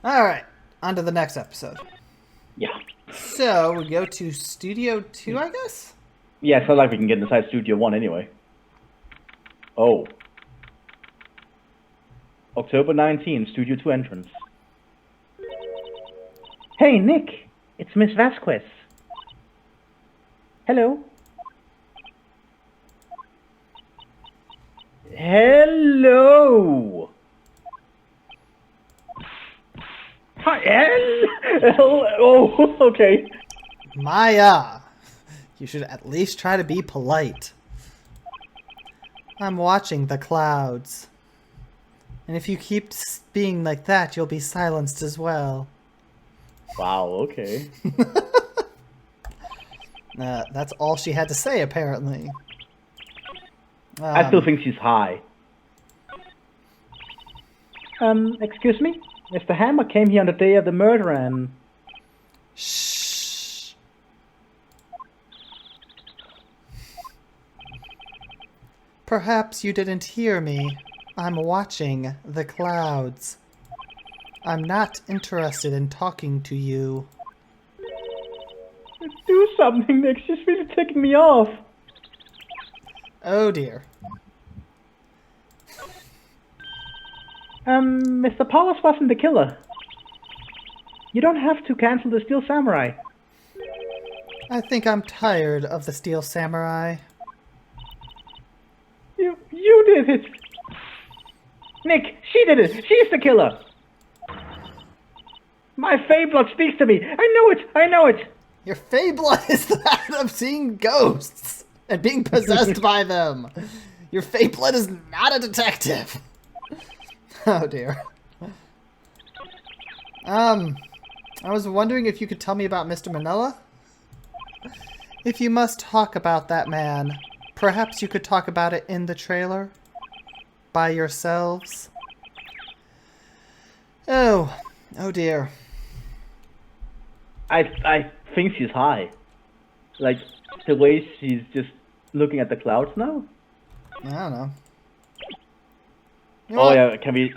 Alright, on to the next episode. Yeah. So, we go to Studio 2, I guess? Yeah, it's not like we can get inside Studio 1 anyway. Oh. October 19th, Studio 2 entrance. Hey, Nick! It's Miss Vasquez. Hello. Hello! Hi, oh, okay. Maya! You should at least try to be polite. I'm watching the clouds. And if you keep being like that, you'll be silenced as well. Wow, okay. That's all she had to say, apparently. I still think she's high. Excuse me? Mr. Hammer came here on the day of the murder and... Shh. Perhaps you didn't hear me. I'm watching the clouds. I'm not interested in talking to you. Do something, Nick. She's really ticking me off. Oh dear. Mr. Powers wasn't the killer. You don't have to cancel the Steel Samurai. I think I'm tired of the Steel Samurai. You did it! Nick, she did it! She's the killer! My Fey blood speaks to me! I know it! Your Fey blood is that of seeing ghosts and being possessed by them. Your Fey blood is not a detective. Oh dear. I was wondering if you could tell me about Mr. Manila? If you must talk about that man, perhaps you could talk about it in the trailer? By yourselves? Oh dear. I think she's high. Like, the way she's just looking at the clouds now? I don't know. You know Oh what? yeah, can we...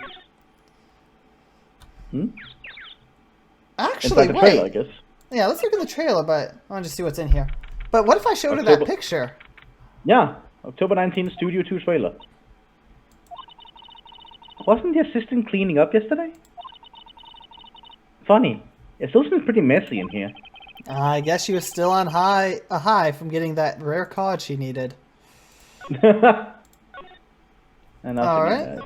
Actually, Inside the wait. trailer, I guess. Yeah, let's look at the trailer, but I want to see what's in here. But what if I showed her that picture? Yeah, October 19th, Studio 2 trailer. Wasn't the assistant cleaning up yesterday? Funny. It still seems pretty messy in here. I guess she was still on a high from getting that rare card she needed. Alright.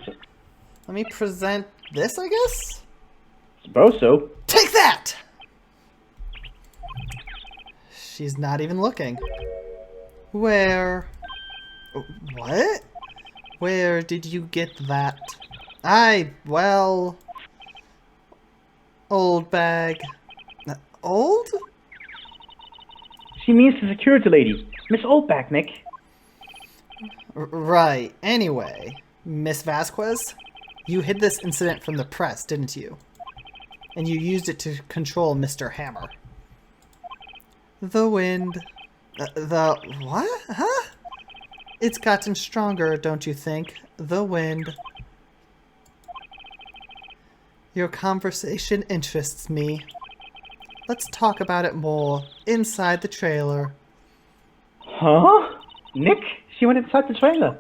Let me present this, I guess? Suppose so. Take that! She's not even looking. Where... What? Where did you get that? Well... Old bag. Old? She means the security lady. Miss Oldback, Nick. Right. Anyway, Miss Vasquez, you hid this incident from the press, didn't you? And you used it to control Mr. Hammer. The wind. The what? Huh? It's gotten stronger, don't you think? The wind. Your conversation interests me. Let's talk about it more inside the trailer. Huh? Nick? She went inside the trailer.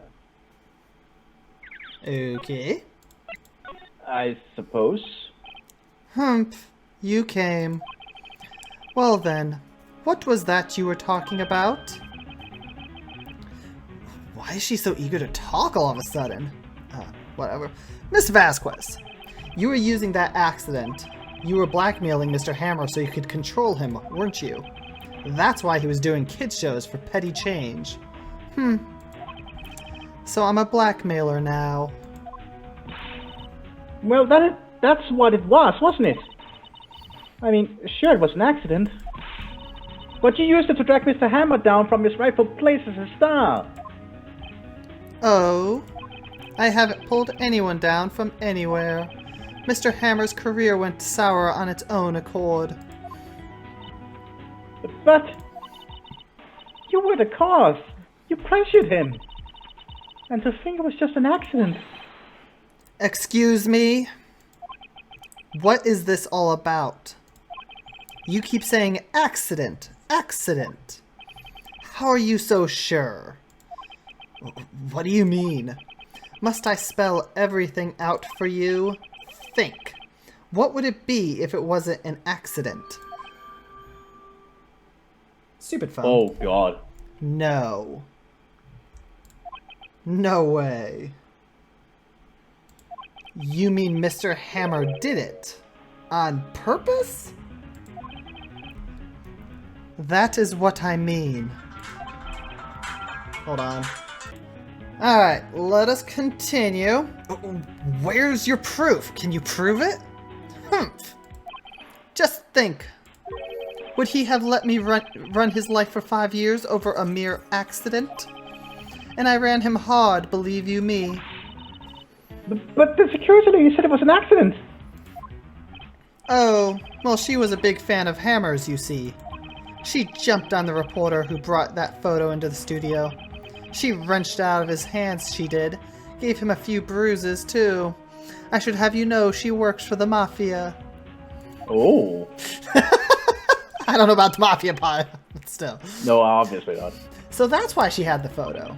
Okay. I suppose. Humph, you came. Well then, what was that you were talking about? Why is she so eager to talk all of a sudden? Whatever. Miss Vasquez, you were using that accident. You were blackmailing Mr. Hammer so you could control him, weren't you? That's why he was doing kids shows for petty change. So I'm a blackmailer now. Well, that's what it was, wasn't it? I mean, sure, it was an accident. But you used it to drag Mr. Hammer down from his rightful place as a star. Oh, I haven't pulled anyone down from anywhere. Mr. Hammer's career went sour on its own accord. But you were the cause. You pressured him. And to think it was just an accident. Excuse me? What is this all about? You keep saying accident, accident. How are you so sure? What do you mean? Must I spell everything out for you? Think. What would it be if it wasn't an accident? Stupid phone. Oh, God. No. No way. You mean Mr. Hammer did it? On purpose? That is what I mean. Hold on. Alright, let us continue. Where's your proof? Can you prove it? Humph. Just think. Would he have let me run his life for 5 years over a mere accident? And I ran him hard, believe you me. But the security lady said it was an accident. Oh, well, she was a big fan of hammers, you see. She jumped on the reporter who brought that photo into the studio. She wrenched out of his hands, she did. Gave him a few bruises, too. I should have you know she works for the Mafia. Oh. I don't know about the Mafia part, but still. No, obviously not. So that's why she had the photo.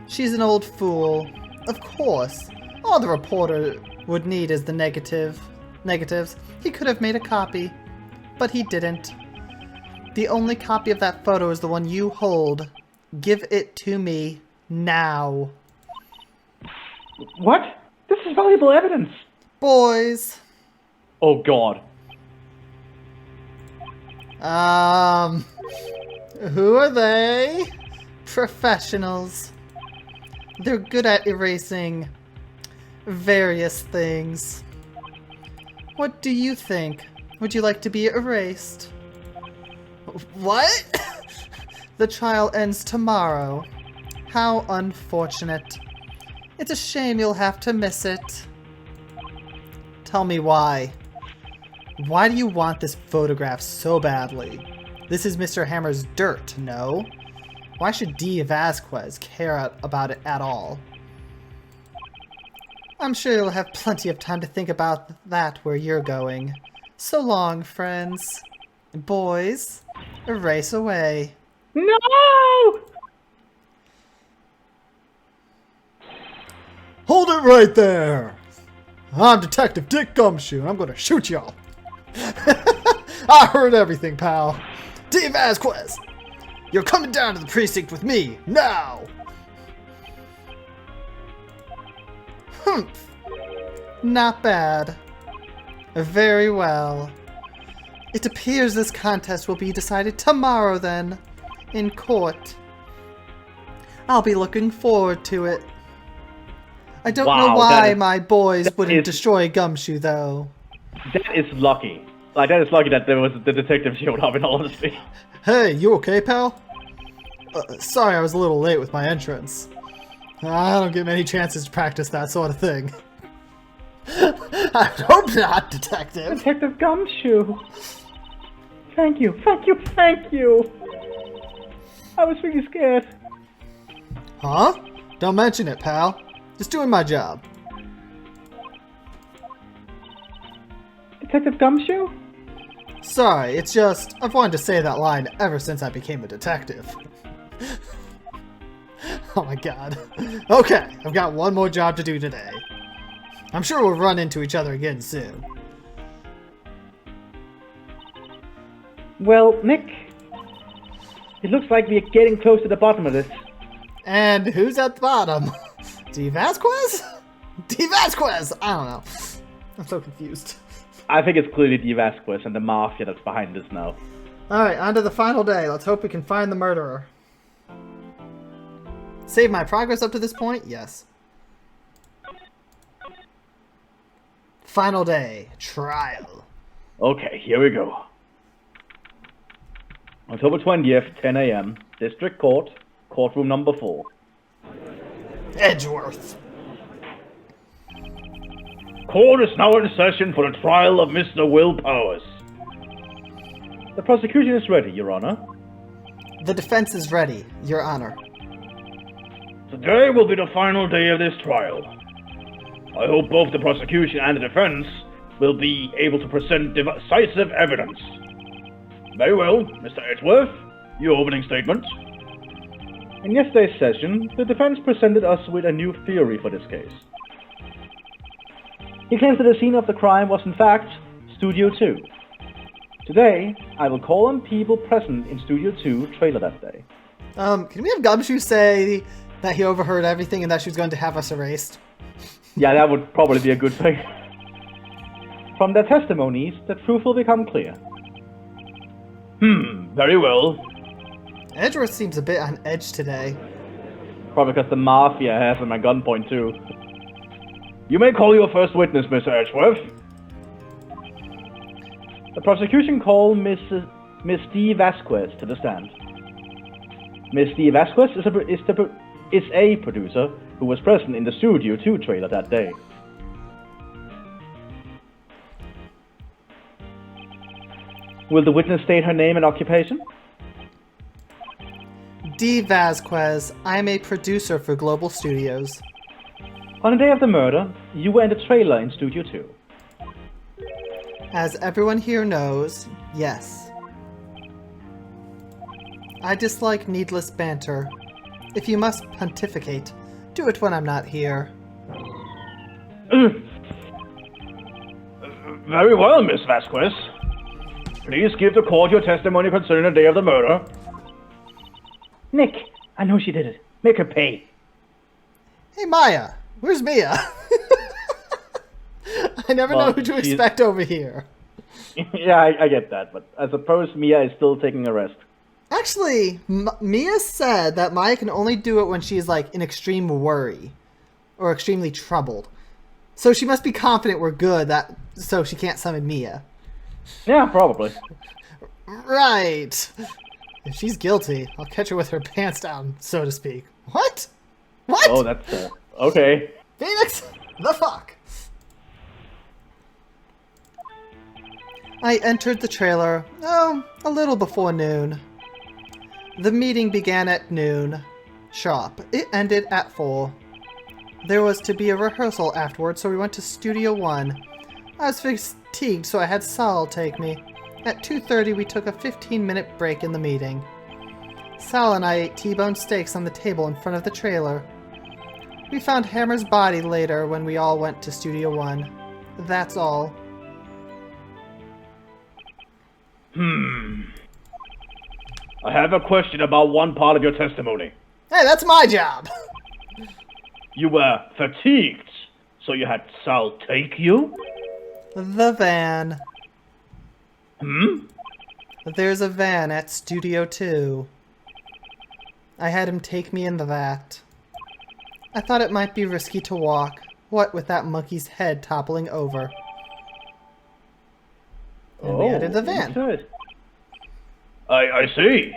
She's an old fool. Of course. All the reporter would need is the negatives. He could have made a copy, but he didn't. The only copy of that photo is the one you hold. Give it to me now. What? This is valuable evidence. Boys. Oh, God. Who are they? Professionals. They're good at erasing various things. What do you think? Would you like to be erased? What? The trial ends tomorrow. How unfortunate. It's a shame you'll have to miss it. Tell me why. Why do you want this photograph so badly? This is Mr. Hammer's dirt, no? Why should D. Vasquez care about it at all? I'm sure you'll have plenty of time to think about that where you're going. So long, friends. Boys, erase away. No! Hold it right there! I'm Detective Dick Gumshoe, and I'm gonna shoot y'all. I heard everything, pal. D. Vasquez, you're coming down to the precinct with me, now! Humph. Not bad. Very well. It appears this contest will be decided tomorrow, then, in court. I'll be looking forward to it. I don't know why my boys wouldn't destroy Gumshoe, though. That is lucky. Like, that is lucky that there was the detective showed up, in all honesty. Hey, you okay, pal? Sorry I was a little late with my entrance. I don't get many chances to practice that sort of thing. I hope not, Detective. Detective Gumshoe. Thank you, thank you, thank you. I was really scared. Huh? Don't mention it, pal. Just doing my job. Detective Gumshoe? Sorry, it's just, I've wanted to say that line ever since I became a detective. Oh my god. Okay, I've got one more job to do today. I'm sure we'll run into each other again soon. Well, Nick, it looks like we're getting close to the bottom of this. And who's at the bottom? D. Vasquez? D. Vasquez! I don't know. I'm so confused. I think it's clearly D. Vasquez and the Mafia that's behind this now. Alright, on to the final day. Let's hope we can find the murderer. Save my progress up to this point? Yes. Final day. Trial. Okay, here we go. October 20th, 10 a.m. District Court, courtroom number 4. Edgeworth. Court is now in session for the trial of Mr. Will Powers. The prosecution is ready, Your Honor. The defense is ready, Your Honor. Today will be the final day of this trial. I hope both the prosecution and the defense will be able to present decisive evidence. Very well, Mr. Edgeworth, your opening statement. In yesterday's session, the defense presented us with a new theory for this case. He claims that the scene of the crime was in fact Studio 2. Today, I will call on people present in Studio 2 trailer that day. Can we have Gumshoe say that he overheard everything and that she was going to have us erased? Yeah, that would probably be a good thing. From their testimonies, the truth will become clear. Very well. Edgeworth seems a bit on edge today. Probably because the Mafia has him at gunpoint too. You may call your first witness, Mr. Edgeworth. The prosecution called Miss D. Vasquez to the stand. Miss D. Vasquez is a producer who was present in the Studio 2 trailer that day. Will the witness state her name and occupation? D. Vasquez. I'm a producer for Global Studios. On the day of the murder, you were in the trailer in Studio 2. As everyone here knows, yes. I dislike needless banter. If you must pontificate, do it when I'm not here. Very well, Miss Vasquez. Please give the court your testimony concerning the day of the murder. Nick, I know she did it. Make her pay. Hey Maya, where's Mia? I never know who to expect over here. Yeah, I get that, but I suppose Mia is still taking a rest. Actually, Mia said that Maya can only do it when she's like in extreme worry or extremely troubled. So she must be confident we're good, so she can't summon Mia. Yeah, probably. Right. If she's guilty, I'll catch her with her pants down, so to speak. What? What? Oh, that's okay. Phoenix, the fuck? I entered the trailer, a little before noon. The meeting began at noon. Sharp. It ended at 4. There was to be a rehearsal afterwards, so we went to Studio 1. I was fatigued, so I had Sal take me. At 2:30, we took a 15-minute break in the meeting. Sal and I ate T-bone steaks on the table in front of the trailer. We found Hammer's body later when we all went to Studio 1. That's all. I have a question about one part of your testimony. Hey, that's my job! You were fatigued, so you had Sal take you? The van. Hmm? There's a van at Studio 2. I had him take me in that. I thought it might be risky to walk, what with that monkey's head toppling over. And we entered the van. Good. I see.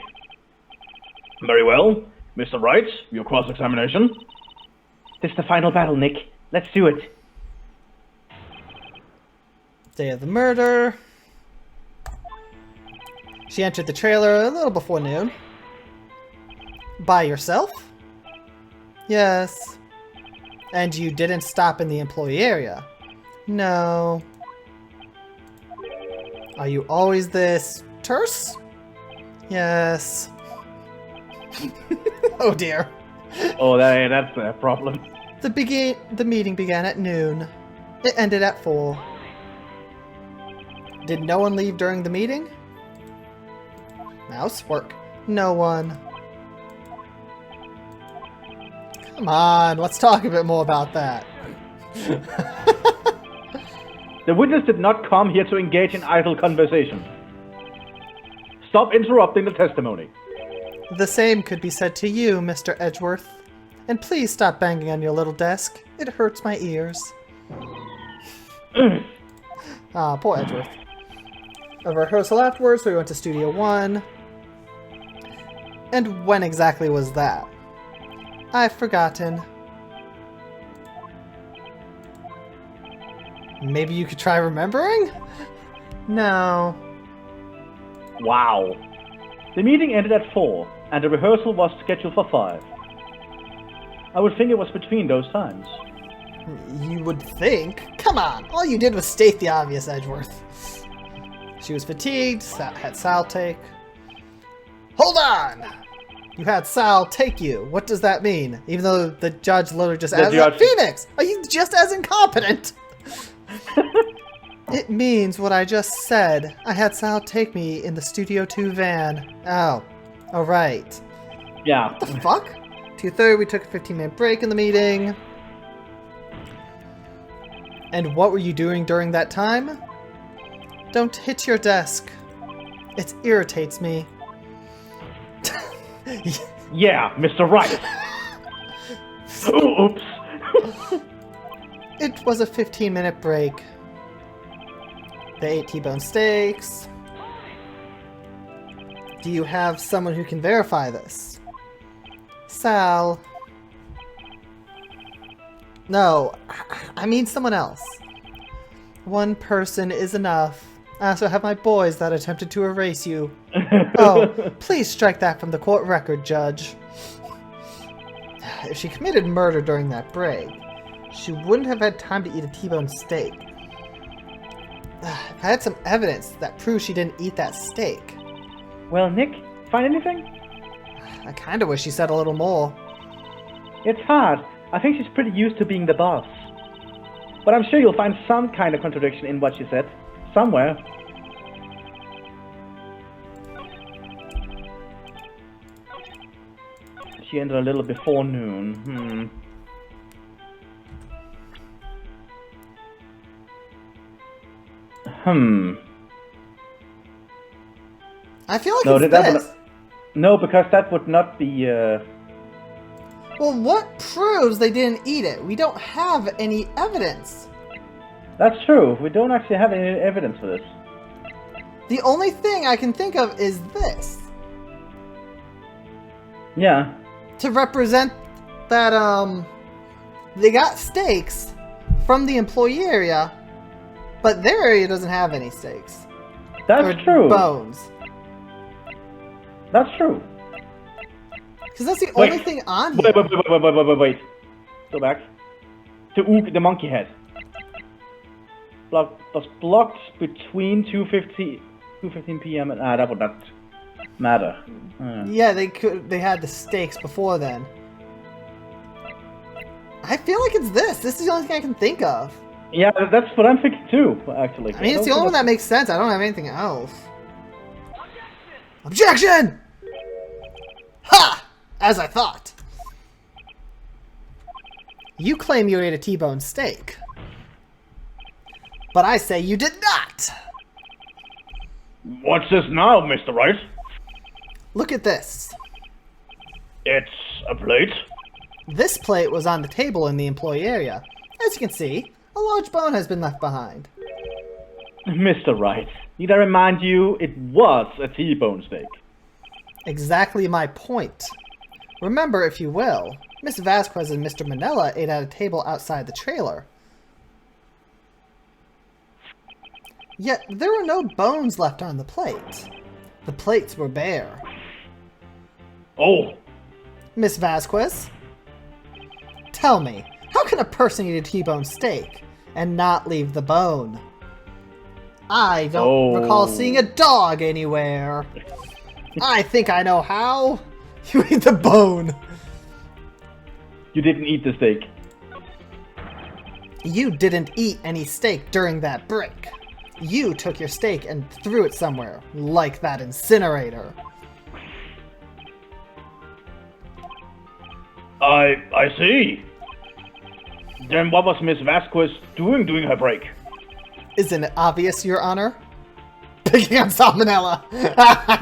Very well. Mr. Wright, your cross-examination. This is the final battle, Nick. Let's do it. Day of the murder. She entered the trailer a little before noon. By yourself? Yes. And you didn't stop in the employee area? No. Are you always this terse? Yes. Oh dear. Oh, that's a problem. The meeting began at noon. It ended at 4. Did no one leave during the meeting? Mouse work. No one. Come on, let's talk a bit more about that. The witness did not come here to engage in idle conversation. Stop interrupting the testimony. The same could be said to you, Mr. Edgeworth. And please stop banging on your little desk. It hurts my ears. Ah, poor Edgeworth. A rehearsal afterwards, so we went to Studio 1. And when exactly was that? I've forgotten. Maybe you could try remembering? No. Wow. The meeting ended at 4, and the rehearsal was scheduled for 5. I would think it was between those times. You would think. Come on, all you did was state the obvious, Edgeworth. She was fatigued, had Sal take. Hold on! You had Sal take you. What does that mean? Even though the judge literally just asked, Phoenix, are you just as incompetent? It means what I just said. I had Sal take me in the Studio 2 van. Oh. Alright. Yeah. What the fuck? 2:30, we took a 15-minute break in the meeting. And what were you doing during that time? Don't hit your desk. It irritates me. Yeah, Mr. Wright. Oops. It was a 15-minute break. They ate T-bone steaks. Do you have someone who can verify this? Sal. No, I mean someone else. One person is enough. I also have my boys that attempted to erase you. Oh, please strike that from the court record, Judge. If she committed murder during that break, she wouldn't have had time to eat a T-bone steak. If I had some evidence that proves she didn't eat that steak. Well, Nick, find anything? I kinda wish she said a little more. It's hard. I think she's pretty used to being the boss. But I'm sure you'll find some kind of contradiction in what she said. Somewhere. She ended a little before noon. I feel like it's this. No, because that would not be, Well, what proves they didn't eat it? We don't have any evidence. That's true. We don't actually have any evidence for this. The only thing I can think of is this. Yeah. To represent that, they got steaks from the employee area, but their area doesn't have any steaks. That's true. Bones. That's true. Because that's the only thing on here. Wait. Go back. To Ook, the monkey head. Was blocked between 2:15 p.m. and that would not matter. Yeah, they had the steaks before then. I feel like it's this. This is the only thing I can think of. Yeah, that's what I'm thinking too, actually. I mean, it's the only one that makes sense. I don't have anything else. Objection! Ha! As I thought. You claim you ate a T-bone steak. But I say you did not! What's this now, Mr. Wright? Look at this. It's a plate? This plate was on the table in the employee area. As you can see, a large bone has been left behind. Mr. Wright, need I remind you, it was a T-bone steak. Exactly my point. Remember, if you will, Miss Vasquez and Mr. Manella ate at a table outside the trailer. Yet, there were no bones left on the plate. The plates were bare. Oh! Miss Vasquez? Tell me, how can a person eat a T-bone steak and not leave the bone? I don't recall seeing a dog anywhere. I think I know how. You ate the bone. You didn't eat the steak. You didn't eat any steak during that break. You took your steak and threw it somewhere, like that incinerator. I see. Then what was Miss Vasquez doing during her break? Isn't it obvious, Your Honor? Picking on Salmonella.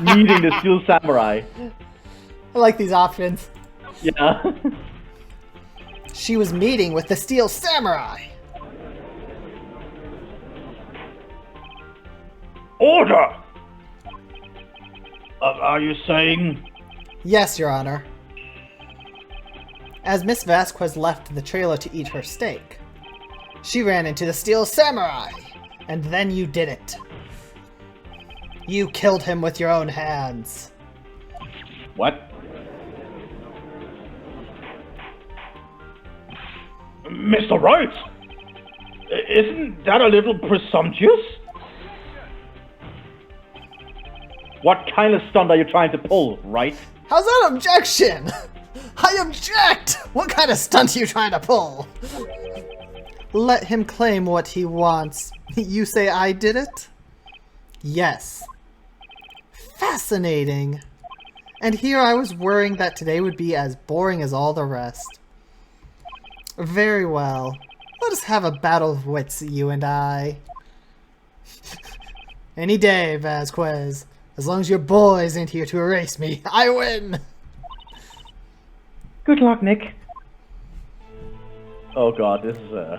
Meeting the Steel Samurai. I like these options. Yeah. She was meeting with the Steel Samurai. Order! Are you saying... Yes, Your Honor. As Miss Vasquez left the trailer to eat her steak, she ran into the Steel Samurai, and then you did it. You killed him with your own hands. What? Mr. Wright! Isn't that a little presumptuous? What kind of stunt are you trying to pull, Wright? How's that objection? I object! What kind of stunt are you trying to pull? Let him claim what he wants. You say I did it? Yes. Fascinating. And here I was worrying that today would be as boring as all the rest. Very well. Let us have a battle of wits, you and I. Any day, Vasquez. As long as your boys ain't here to erase me, I win! Good luck, Nick. Oh god, this is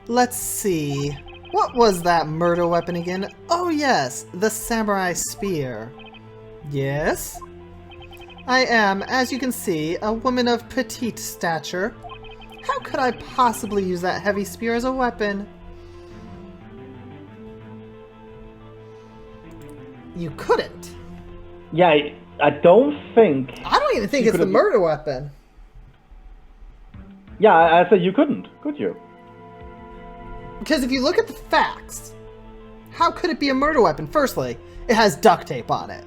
Let's see. What was that murder weapon again? Oh yes, the samurai spear. Yes? I am, as you can see, a woman of petite stature. How could I possibly use that heavy spear as a weapon? You couldn't. Yeah, I don't think... I don't even think it's the murder weapon. Yeah, I said you couldn't, could you? Because if you look at the facts, how could it be a murder weapon? Firstly, it has duct tape on it.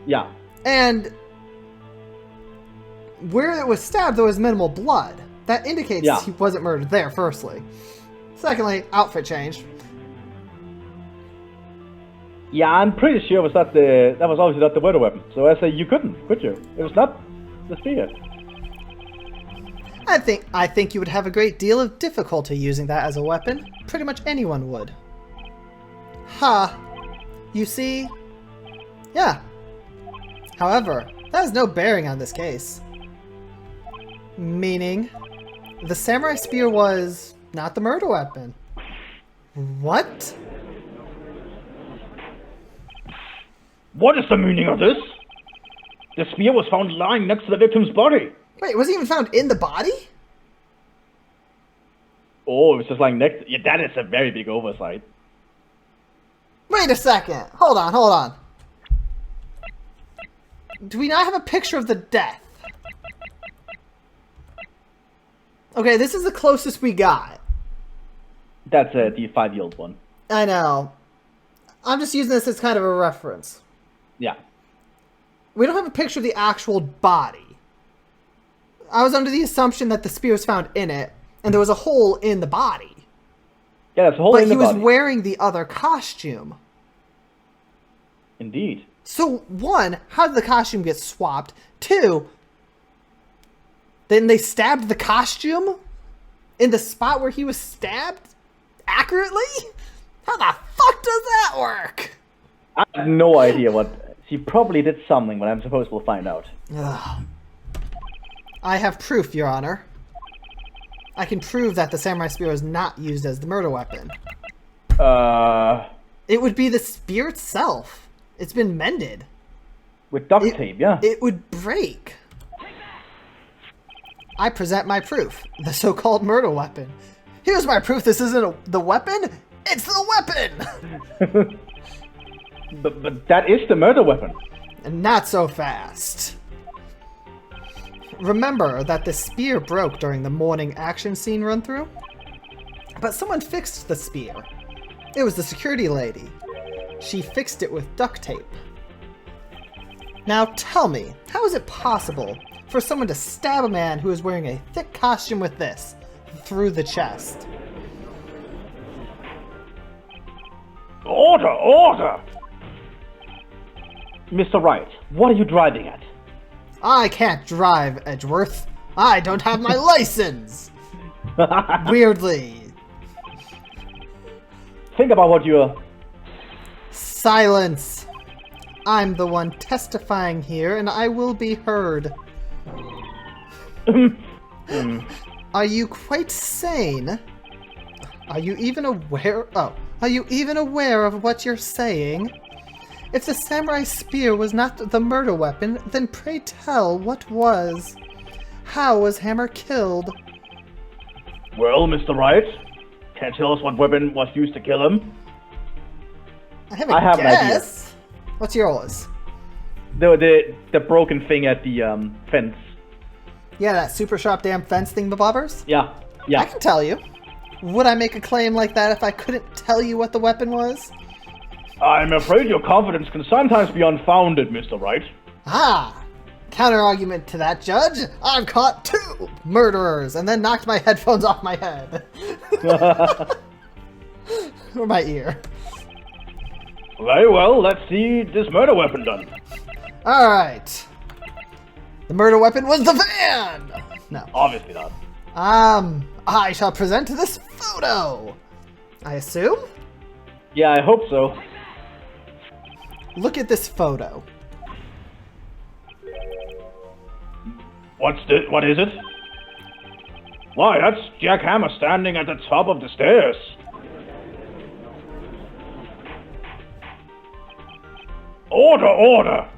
Yeah. And where it was stabbed, there was minimal blood. That indicates he wasn't murdered there, firstly. Secondly, outfit change. Yeah, I'm pretty sure that was obviously not the murder weapon. So I say you couldn't, could you? It was not the spear. I think you would have a great deal of difficulty using that as a weapon. Pretty much anyone would. Ha! You see? Yeah. However, that has no bearing on this case. Meaning, the samurai spear was not the murder weapon. What? What is the meaning of this? The spear was found lying next to the victim's body. Wait, was it even found in the body? Oh, it was just lying next... Yeah, that is a very big oversight. Wait a second. Hold on. Do we not have a picture of the death? Okay, this is the closest we got. That's the 5-year-old one. I know. I'm just using this as kind of a reference. Yeah. We don't have a picture of the actual body. I was under the assumption that the spear was found in it, and there was a hole in the body. Yeah, there's a hole in the body. But he was wearing the other costume. Indeed. So, one, how did the costume get swapped? Two, then they stabbed the costume in the spot where he was stabbed accurately? How the fuck does that work? I have no idea what... She probably did something, but I'm supposed we'll find out. Ugh. I have proof, Your Honor. I can prove that the samurai spear was not used as the murder weapon. It would be the spear itself. It's been mended. With duct tape, yeah. It would break. I present my proof. The so-called murder weapon. Here's my proof this isn't the weapon. It's the weapon! but that is the murder weapon. And not so fast. Remember that the spear broke during the morning action scene run-through? But someone fixed the spear. It was the security lady. She fixed it with duct tape. Now tell me, how is it possible for someone to stab a man who is wearing a thick costume with this through the chest? Order! Mr. Wright, what are you driving at? I can't drive, Edgeworth. I don't have my license! Weirdly. Think about what you're... Silence! I'm the one testifying here, and I will be heard. Are you quite sane? Are you even aware... Oh. Are you even aware of what you're saying? If the samurai spear was not the murder weapon, then pray tell what was. How was Hammer killed? Well, Mr. Wright, can you tell us what weapon was used to kill him? I have a guess. What's yours? The broken thing at the fence. Yeah, that super sharp damn fence thing, bobbers? Yeah. Yeah. I can tell you. Would I make a claim like that if I couldn't tell you what the weapon was? I'm afraid your confidence can sometimes be unfounded, Mr. Wright. Ah! Counter-argument to that, Judge. I've caught 2 murderers and then knocked my headphones off my head. Or my ear. Very well, let's see this murder weapon done. Alright. The murder weapon was the van! No. Obviously not. I shall present this photo. I assume? Yeah, I hope so. Look at this photo. What is it? Why, that's Jack Hammer standing at the top of the stairs. Order, order!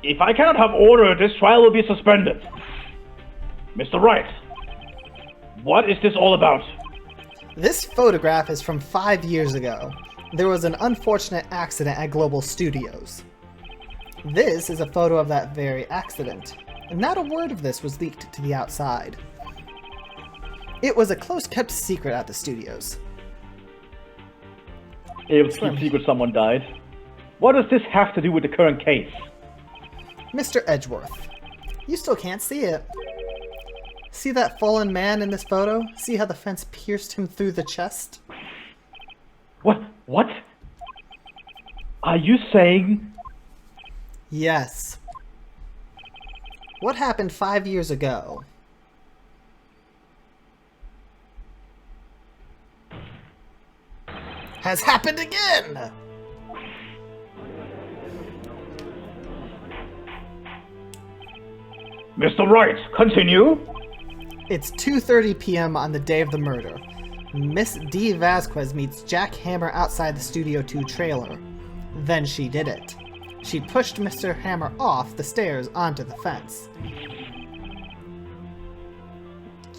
If I cannot have order, this trial will be suspended. Mr. Wright, what is this all about? This photograph is from 5 years ago. There was an unfortunate accident at Global Studios. This is a photo of that very accident, and not a word of this was leaked to the outside. It was a close-kept secret at the studios. Able to keep secret someone died. What does this have to do with the current case? Mr. Edgeworth, you still can't see it. See that fallen man in this photo? See how the fence pierced him through the chest? What? Are you saying... Yes. What happened 5 years ago? Has happened again! Mr. Wright, continue. It's 2:30 p.m. on the day of the murder. Miss D. Vasquez meets Jack Hammer outside the Studio 2 trailer. Then she did it. She pushed Mr. Hammer off the stairs onto the fence.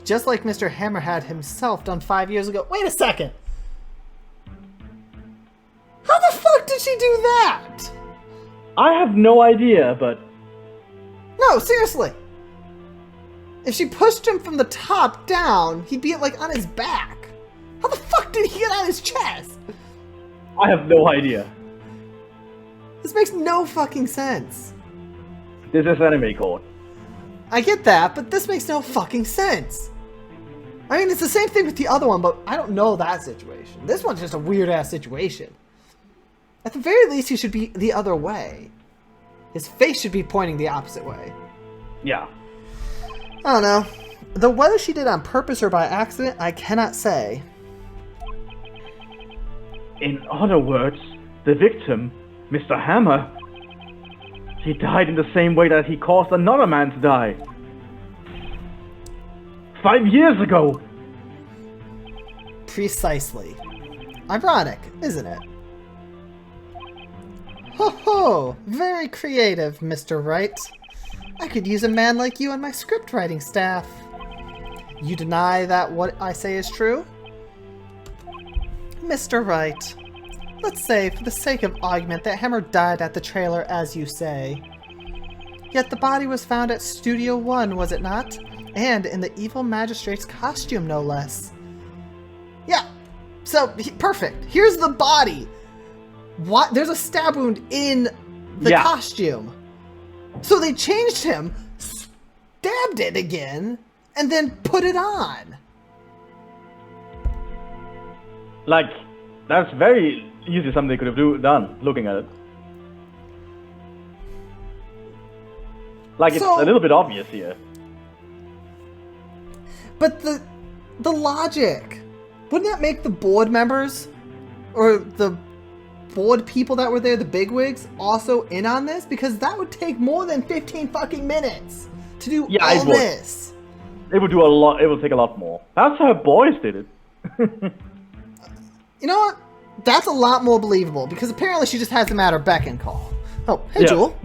Just like Mr. Hammer had himself done 5 years ago. Wait a second! How the fuck did she do that? I have no idea, but... No, seriously! If she pushed him from the top down, he'd be like on his back. How the fuck did he get on his chest? I have no idea. This makes no fucking sense. This is anime court. I get that, but this makes no fucking sense. I mean, it's the same thing with the other one, but I don't know that situation. This one's just a weird-ass situation. At the very least, he should be the other way. His face should be pointing the opposite way. Yeah. I don't know. Though whether she did on purpose or by accident, I cannot say. In other words, the victim, Mr. Hammer, he died in the same way that he caused another man to die. 5 years ago! Precisely. Ironic, isn't it? Ho ho! Very creative, Mr. Wright. I could use a man like you on my script writing staff. You deny that what I say is true? Mr. Wright, let's say, for the sake of argument, that Hammer died at the trailer as you say. Yet the body was found at Studio 1, was it not? And in the evil magistrate's costume, no less. Yeah, so, perfect. Here's the body. What? There's a stab wound in the costume. So they changed him, stabbed it again, and then put it on. Like, that's very easily something they could have done, looking at it. Like, it's a little bit obvious here. But the logic, wouldn't that make the board members, or the board people that were there, the bigwigs, also in on this? Because that would take more than 15 fucking minutes to do all this. It would do a lot. It would take a lot more. That's how boys did it. You know what? That's a lot more believable, because apparently she just has them at her beck and call. Oh, hey, Jewel.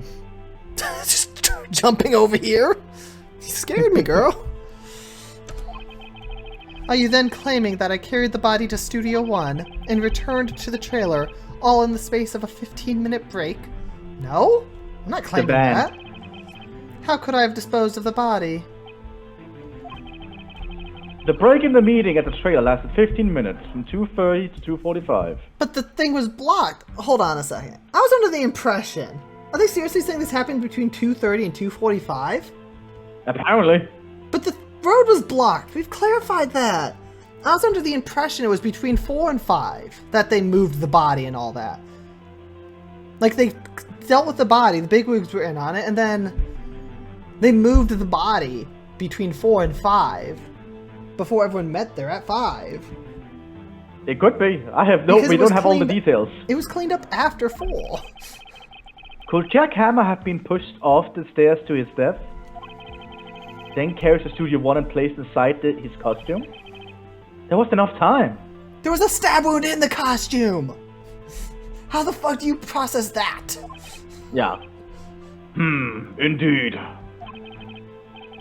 Just jumping over here. You scared me, girl. Are you then claiming that I carried the body to Studio 1 and returned to the trailer all in the space of a 15-minute break? No? I'm not claiming that. How could I have disposed of the body? The break in the meeting at the trailer lasted 15 minutes, from 2:30 to 2:45. But the thing was blocked. Hold on a second. I was under the impression. Are they seriously saying this happened between 2:30 and 2:45? Apparently. But the road was blocked. We've clarified that. I was under the impression it was between 4 and 5 that they moved the body and all that. Like, they dealt with the body, the bigwigs were in on it, and then they moved the body between 4 and 5 before everyone met there at 5. It could be. We don't have all the details. It was cleaned up after 4. Could Jack Hammer have been pushed off the stairs to his death? Then carried to Studio 1 and placed inside his costume? There was enough time. There was a stab wound in the costume! How the fuck do you process that? Yeah. Indeed.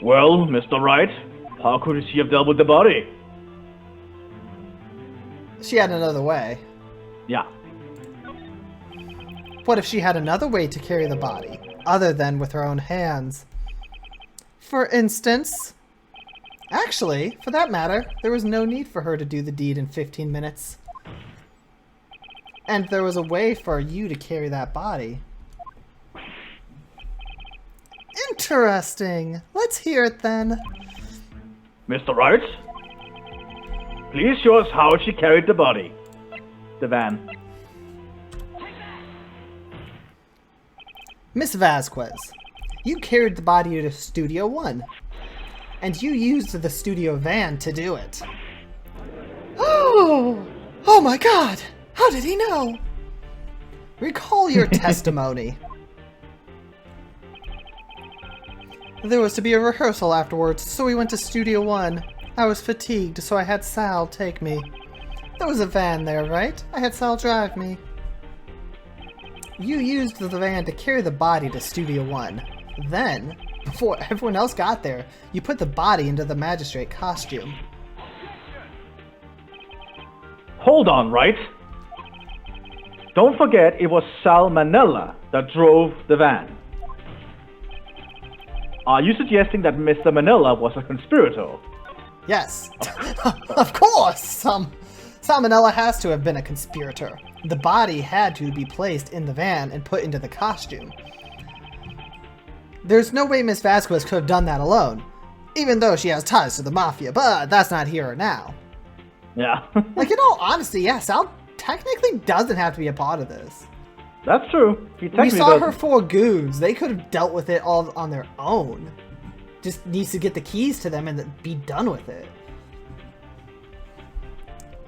Well, Mr. Wright, how could she have dealt with the body? She had another way. Yeah. What if she had another way to carry the body, other than with her own hands? For instance... Actually, for that matter, there was no need for her to do the deed in 15 minutes. And there was a way for you to carry that body. Interesting. Let's hear it then. Mr. Wright, please show us how she carried the body. The van. Miss Vasquez, you carried the body to Studio 1. And you used the studio van to do it. Oh my god! How did he know? Recall your testimony. There was to be a rehearsal afterwards, so we went to Studio 1. I was fatigued, so I had Sal take me. There was a van there, right? I had Sal drive me. You used the van to carry the body to Studio 1. Then, before everyone else got there, you put the body into the magistrate costume. Hold on, Wright. Don't forget it was Sal Manella that drove the van. Are you suggesting that Mr. Manella was a conspirator? Yes. Of course! Sal Manella has to have been a conspirator. The body had to be placed in the van and put into the costume. There's no way Miss Vasquez could have done that alone, even though she has ties to the Mafia, but that's not here or now. Yeah. Like, in all honesty, yeah, Sal technically doesn't have to be a part of this. That's true. We saw her 4 goons. They could have dealt with it all on their own. Just needs to get the keys to them and be done with it.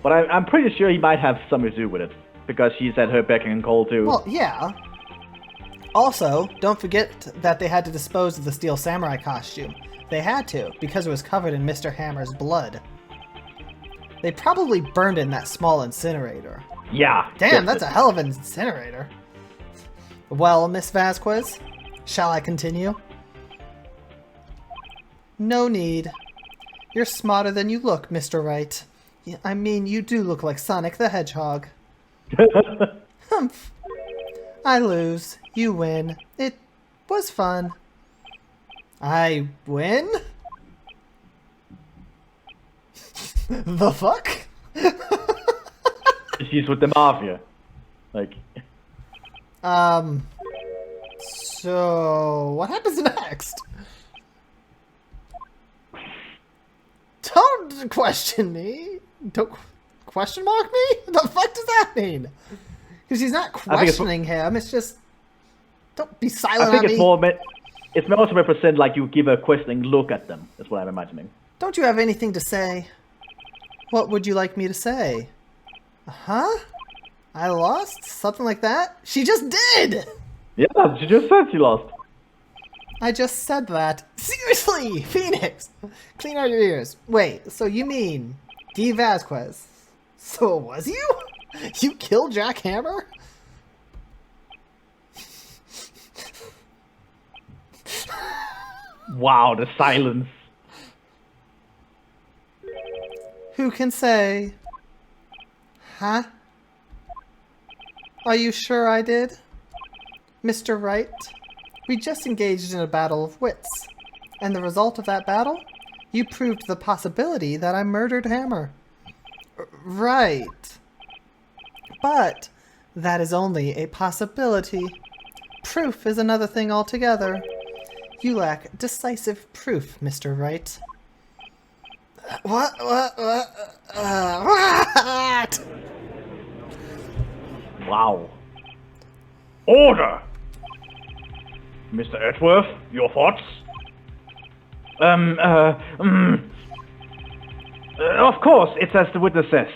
But I'm pretty sure he might have something to do with it, because she's at her beck and call too. Well, yeah. Also, don't forget that they had to dispose of the Steel Samurai costume. They had to, because it was covered in Mr. Hammer's blood. They probably burned it in that small incinerator. Yeah. Damn, that's a hell of an incinerator. Well, Miss Vasquez, shall I continue? No need. You're smarter than you look, Mr. Wright. I mean, you do look like Sonic the Hedgehog. Humph. I lose. You win. It was fun. I win? The fuck? She's with the Mafia. Like... So... what happens next? Don't question me. Don't question mark me? What the fuck does that mean? Because he's not questioning him, it's just... Don't be silent I think on me. It's meant to represent like you give a questioning look at them. That's what I'm imagining. Don't you have anything to say? What would you like me to say? Huh? I lost? Something like that? She just did! Yeah, she just said she lost. I just said that. Seriously! Phoenix! Clean out your ears. Wait, so you mean... D. Vasquez? So it was you? You killed Jack Hammer? Wow, the silence. Who can say? Huh? Are you sure I did? Mr. Wright, we just engaged in a battle of wits. And the result of that battle? You proved the possibility that I murdered Hammer. Right. But that is only a possibility. Proof is another thing altogether. You lack decisive proof, Mr. Wright. What? Wow. Order! Mr. Edgeworth, your thoughts? Of course, it's as the witness says.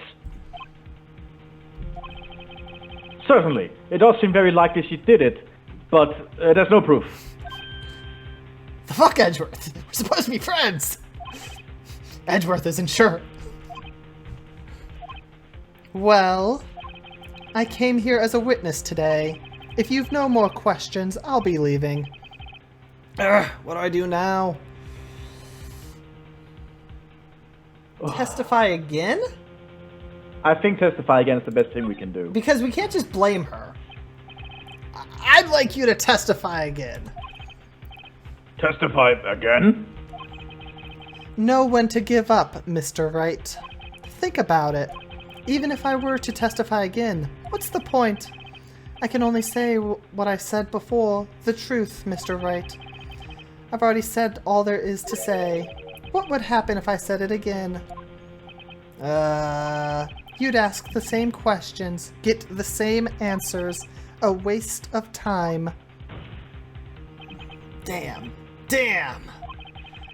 Certainly, it does seem very likely she did it, but there's no proof. The fuck, Edgeworth? We're supposed to be friends! Edgeworth isn't sure. Well, I came here as a witness today. If you've no more questions, I'll be leaving. What do I do now? Testify again? I think testify again is the best thing we can do. Because we can't just blame her. I'd like you to testify again. Testify again? Know when to give up, Mr. Wright. Think about it. Even if I were to testify again, what's the point? I can only say what I said before, the truth, Mr. Wright. I've already said all there is to say. What would happen if I said it again? You'd ask the same questions, get the same answers. A waste of time. Damn. Damn!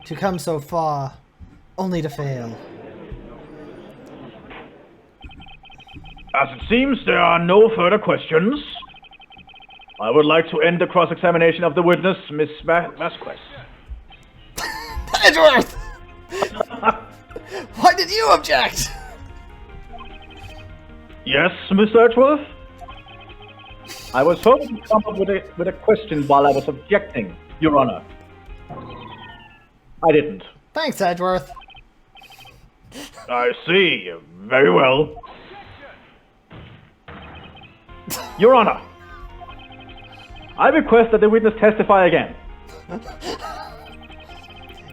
To come so far, only to fail. As it seems there are no further questions, I would like to end the cross-examination of the witness, Miss Vasquez. Edgeworth! Why did you object? Yes, Mr. Edgeworth? I was hoping to come up with a question while I was objecting, Your Honor. I didn't. Thanks, Edgeworth. I see. Very well. Your Honor, I request that the witness testify again.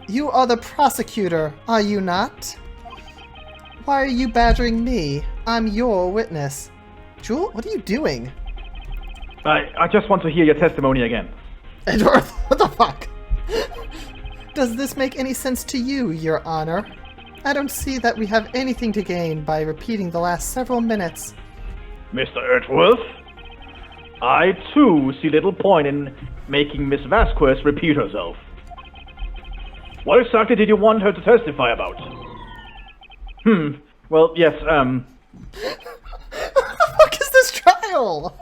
You are the prosecutor, are you not? Why are you badgering me? I'm your witness. Jewel, what are you doing? I just want to hear your testimony again. Edgeworth, what the fuck? Does this make any sense to you, Your Honor? I don't see that we have anything to gain by repeating the last several minutes. Mr. Edgeworth, I too see little point in making Miss Vasquez repeat herself. What exactly did you want her to testify about? Well, yes, What the fuck is this trial?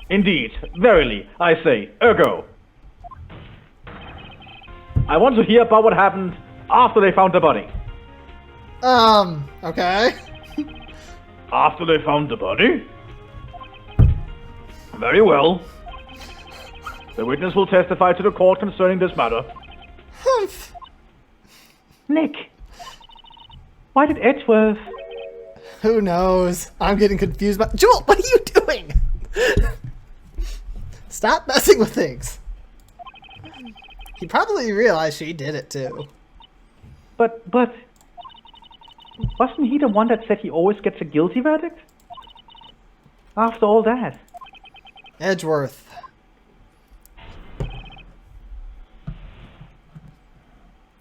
Indeed, verily, I say, ergo. I want to hear about what happened after they found the body. Okay. After they found the body? Very well. The witness will testify to the court concerning this matter. Nick, why did Edgeworth... Who knows? I'm getting confused by... Jewel, what are you doing? Stop messing with things. He probably realized she did it too. But... Wasn't he the one that said he always gets a guilty verdict? After all that. Edgeworth.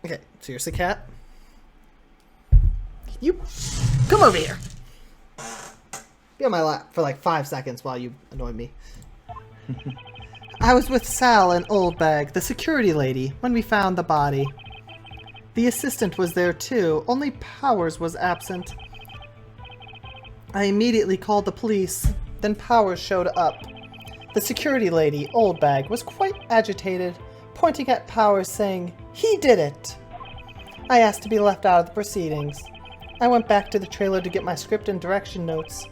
Okay, seriously, cat? You come over here. Be on my lap for like 5 seconds while you annoy me. I was with Sal and Oldbag, the security lady, when we found the body. The assistant was there too, only Powers was absent. I immediately called the police, then Powers showed up. The security lady, Oldbag, was quite agitated, pointing at Powers saying, "He did it!" I asked to be left out of the proceedings. I went back to the trailer to get my script and direction notes.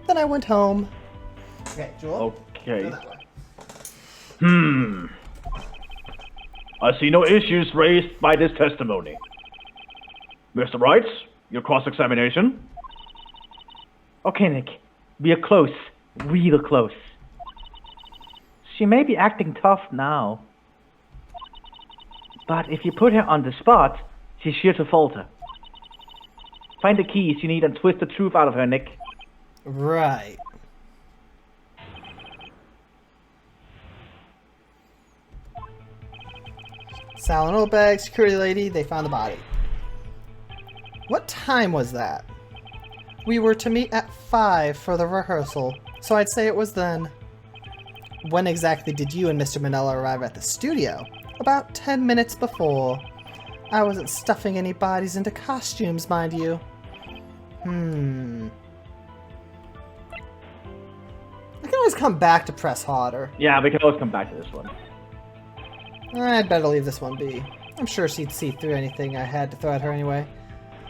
Then I went home. Okay, Jewel. Okay. I see no issues raised by this testimony. Mr. Wright, your cross-examination. Okay, Nick. We are close. Real close. She may be acting tough now. But if you put her on the spot, She's sure to falter. Find the keys you need and twist the truth out of her, Nick. Right. Silent old bag, security lady, they found the body. What time was that? We were to meet at 5 for the rehearsal, so I'd say it was then. When exactly did you and Mr. Manella arrive at the studio? About 10 minutes before. I wasn't stuffing any bodies into costumes, mind you. I can always come back to press harder. Yeah, we can always come back to this one. I'd better leave this one be. I'm sure she'd see through anything I had to throw at her anyway.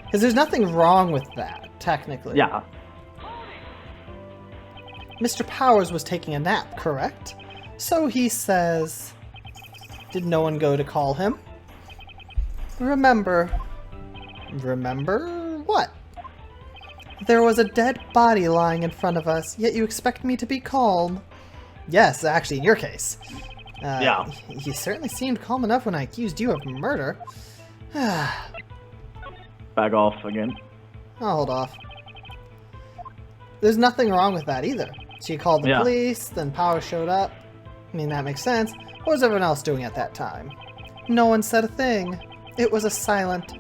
Because there's nothing wrong with that, technically. Yeah. Mr. Powers was taking a nap, correct? So he says... Did no one go to call him? Remember... Remember what? There was a dead body lying in front of us, yet you expect me to be calm. Yes, actually, in your case. Yeah. You certainly seemed calm enough when I accused you of murder. Back off again. I'll hold off. There's nothing wrong with that either. She called the police, then Powers showed up. I mean, that makes sense. What was everyone else doing at that time? No one said a thing. It was silent,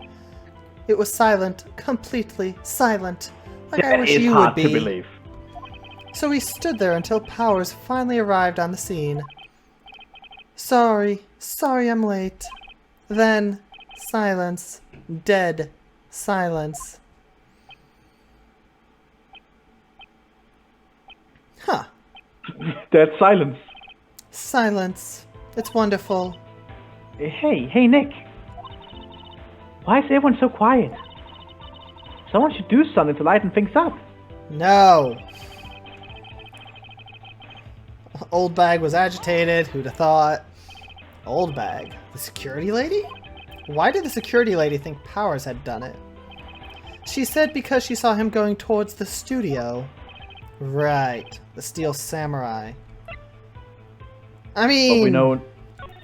completely silent. Like I wish you would be. To believe. So we stood there until Powers finally arrived on the scene. Sorry I'm late. Then, silence. Dead silence. Huh. Dead silence. Silence. It's wonderful. Hey, Nick. Why is everyone so quiet? Someone should do something to lighten things up. No. Old Bag was agitated. Who'd have thought? Old Bag? The security lady? Why did the security lady think Powers had done it? She said because she saw him going towards the studio. Right. The Steel Samurai. I mean... But we know...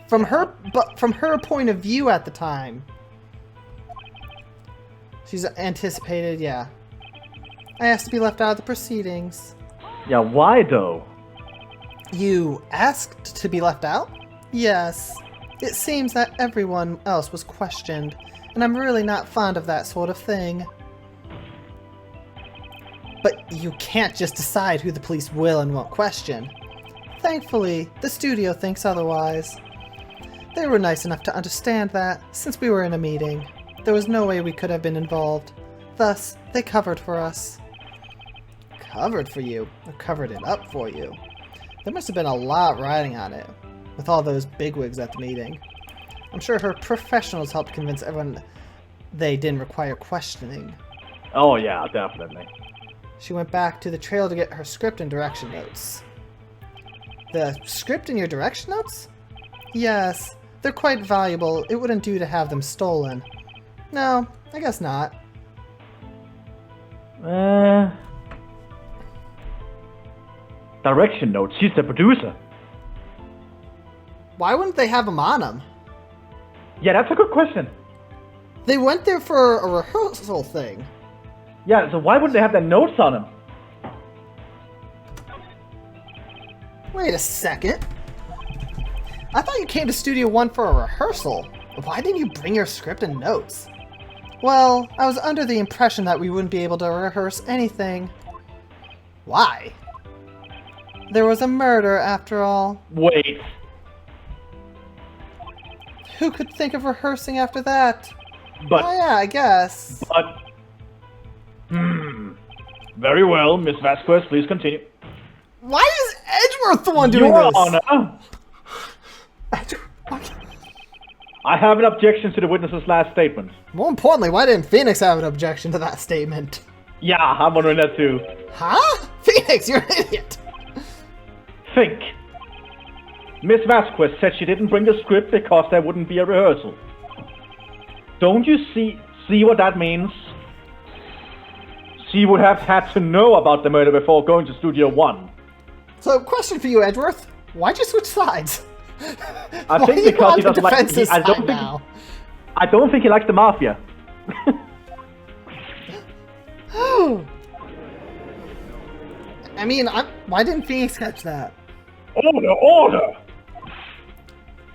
From her point of view at the time. She's anticipated, yeah. I asked to be left out of the proceedings. Yeah, why though? You asked to be left out? Yes. It seems that everyone else was questioned, and I'm really not fond of that sort of thing. But you can't just decide who the police will and won't question. Thankfully, the studio thinks otherwise. They were nice enough to understand that, since we were in a meeting, there was no way we could have been involved. Thus, they covered for us. Covered for you? Or covered it up for you? There must have been a lot riding on it, with all those bigwigs at the meeting. I'm sure her professionals helped convince everyone they didn't require questioning. Oh yeah, definitely. She went back to the trail to get her script and direction notes. The script and your direction notes? Yes, they're quite valuable. It wouldn't do to have them stolen. No, I guess not. Direction notes. She's the producer. Why wouldn't they have them on them? Yeah, that's a good question. They went there for a rehearsal thing. Yeah, so why wouldn't they have their notes on them? Wait a second. I thought you came to Studio One for a rehearsal. Why didn't you bring your script and notes? Well, I was under the impression that we wouldn't be able to rehearse anything. Why? There was a murder, after all. Wait. Who could think of rehearsing after that? But... Oh yeah, I guess. But... Very well, Miss Vasquez, please continue. Why is Edgeworth the one doing Your this? Honor! I have an objection to the witness's last statement. More importantly, why didn't Phoenix have an objection to that statement? Yeah, I'm wondering that too. Huh? Phoenix, you're an idiot! Think. Miss Vasquez said she didn't bring the script because there wouldn't be a rehearsal. Don't you see what that means? She would have had to know about the murder before going to Studio One. So, question for you, Edgeworth. Why'd you switch sides? I think because he doesn't like... I don't think... I don't think he likes the mafia. I mean, why didn't Phoenix catch that? Order, order!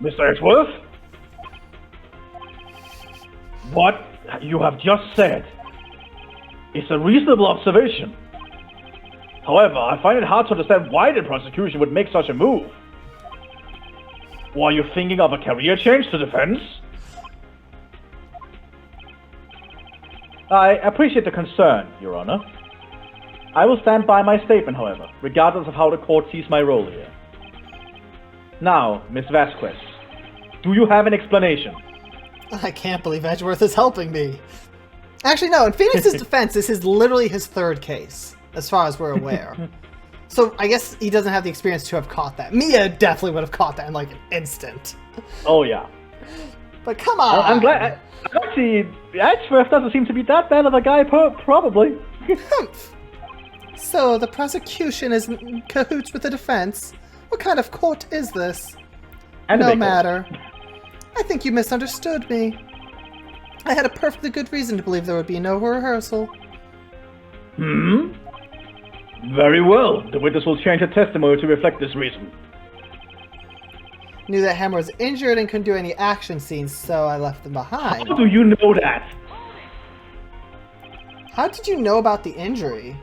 Mr. Edgeworth? What you have just said is a reasonable observation. However, I find it hard to understand why the prosecution would make such a move. Were you thinking of a career change to defense? I appreciate the concern, Your Honor. I will stand by my statement, however, regardless of how the court sees my role here. Now, Miss Vasquez, do you have an explanation? I can't believe Edgeworth is helping me. Actually, no, in Phoenix's defense, this is literally his third case, as far as we're aware. So I guess he doesn't have the experience to have caught that. Mia definitely would have caught that in like an instant. Oh, yeah. But come on! I'm glad. Actually, Edgeworth doesn't seem to be that bad of a guy, probably. So the prosecution is in cahoots with the defense. What kind of court is this? No matter. I think you misunderstood me. I had a perfectly good reason to believe there would be no rehearsal. Very well. The witness will change her testimony to reflect this reason. Knew that Hammer was injured and couldn't do any action scenes, so I left them behind. How do you know that? How did you know about the injury?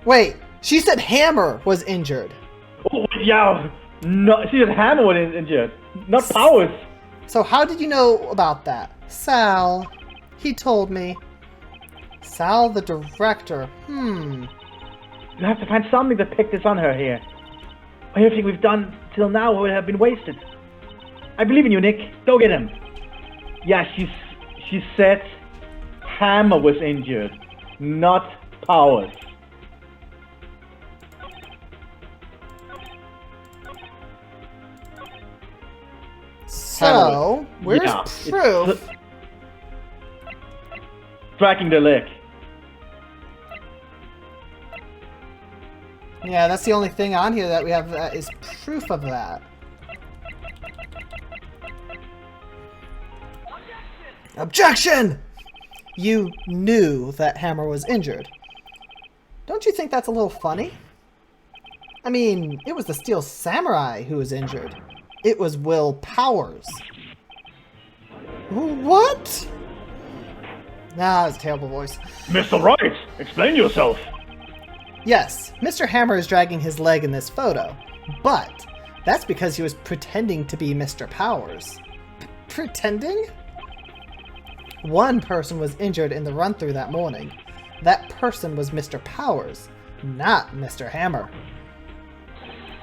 Wait, she said Hammer was injured. Oh, yeah. No, she said Hammer was injured, not Powers. So how did you know about that? Sal. He told me. Sal, the director. You have to find something to pick this on her here. Everything we've done till now would have been wasted. I believe in you, Nick. Go get him. Yeah, she said Hammer was injured, not Powers. So, where's proof? Tracking the leg. Yeah, that's the only thing on here that we have that is proof of that. Objection! You knew that Hammer was injured. Don't you think that's a little funny? I mean, it was the Steel Samurai who was injured. It was Will Powers. What? Nah, it's a terrible voice. Mr. Wright, explain yourself. Yes, Mr. Hammer is dragging his leg in this photo, but that's because he was pretending to be Mr. Powers. Pretending? One person was injured in the run-through that morning. That person was Mr. Powers, not Mr. Hammer.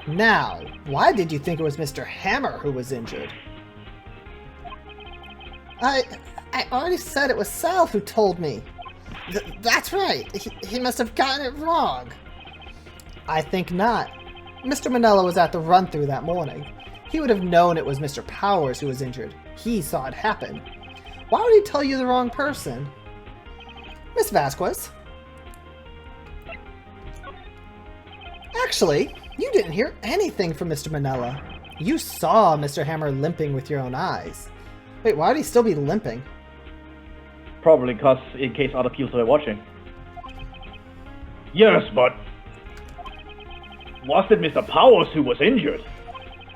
Now, why did you think it was Mr. Hammer who was injured? I already said it was Sal who told me. That's right. He must have gotten it wrong. I think not. Mr. Manella was at the run-through that morning. He would have known it was Mr. Powers who was injured. He saw it happen. Why would he tell you the wrong person? Miss Vasquez. Actually, you didn't hear anything from Mr. Manella. You saw Mr. Hammer limping with your own eyes. Wait, why would he still be limping? Probably because in case other people are watching. Yes, but was it Mr. Powers who was injured?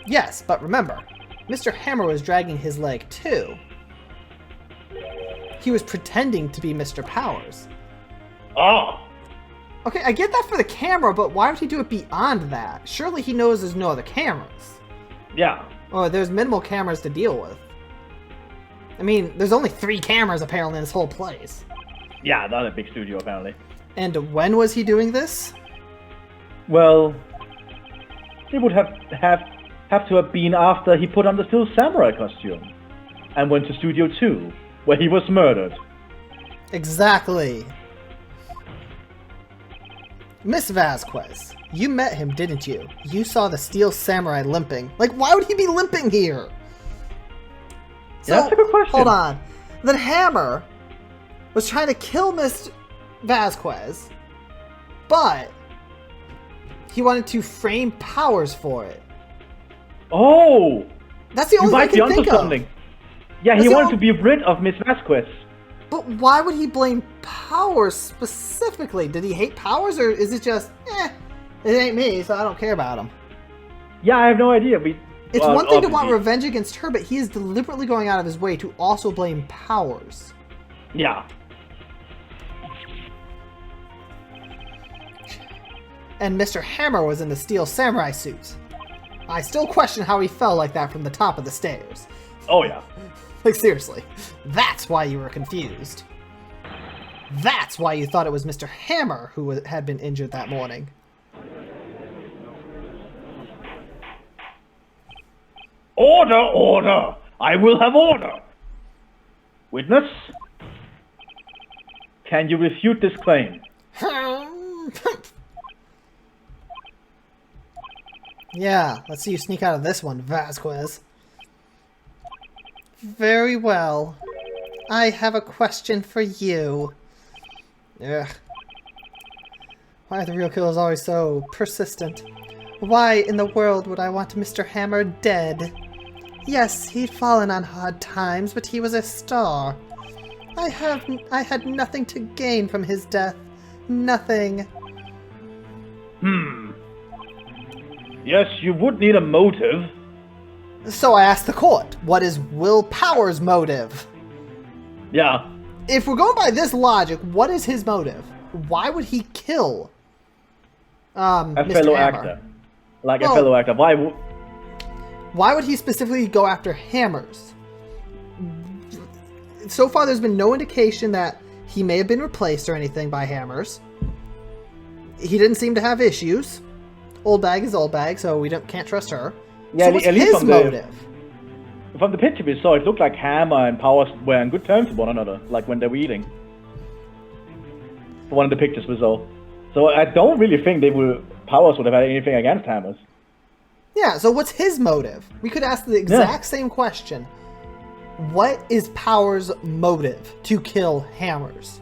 Yes, but remember, Mr. Hammer was dragging his leg too. He was pretending to be Mr. Powers. Ah. Okay, I get that for the camera, but why would he do it beyond that? Surely he knows there's no other cameras. Yeah. Or there's minimal cameras to deal with. I mean, there's only 3 cameras apparently in this whole place. Yeah, not a big studio apparently. And when was he doing this? Well, it would have to have been after he put on the Steel Samurai costume and went to Studio 2, where he was murdered. Exactly. Miss Vasquez, you met him, didn't you? You saw the Steel Samurai limping. Like, why would he be limping here? So, yeah, that's a good question. Hold on. Then Hammer was trying to kill Miss Vasquez, but he wanted to frame Powers for it. Oh! That's the only thing I can think of. Yeah, he wanted to be rid of Miss Vasquez. But why would he blame Powers specifically? Did he hate Powers, or is it just, it ain't me, so I don't care about him? Yeah, I have no idea. It's one thing to want revenge against her, but he is deliberately going out of his way to also blame Powers. Yeah. And Mr. Hammer was in the steel samurai suit. I still question how he fell like that from the top of the stairs. Oh, yeah. Like, seriously. That's why you were confused. That's why you thought it was Mr. Hammer who had been injured that morning. Order, order! I will have order! Witness? Can you refute this claim? Yeah, let's see you sneak out of this one, Vasquez. Very well. I have a question for you. Ugh. Why are the real killers always so persistent? Why in the world would I want Mr. Hammer dead? Yes, he'd fallen on hard times, but he was a star. I had nothing to gain from his death. Nothing. Yes, you would need a motive. So I asked the court, what is Will Powers' motive? Yeah. If we're going by this logic, what is his motive? Why would he kill A Mr. fellow Hammer? actor. Like a fellow actor. Why would he specifically go after Hammers? So far, there's been no indication that he may have been replaced or anything by Hammers. He didn't seem to have issues. Old bag is old bag, so we can't trust her. Yeah, so what's at least his motive? From the picture we saw, it looked like Hammer and Powers were on good terms with one another, like when they were eating. For one of the pictures we saw. So I don't really think Powers would have had anything against Hammers. Yeah, so what's his motive? We could ask the exact same question. What is Powers' motive to kill Hammers?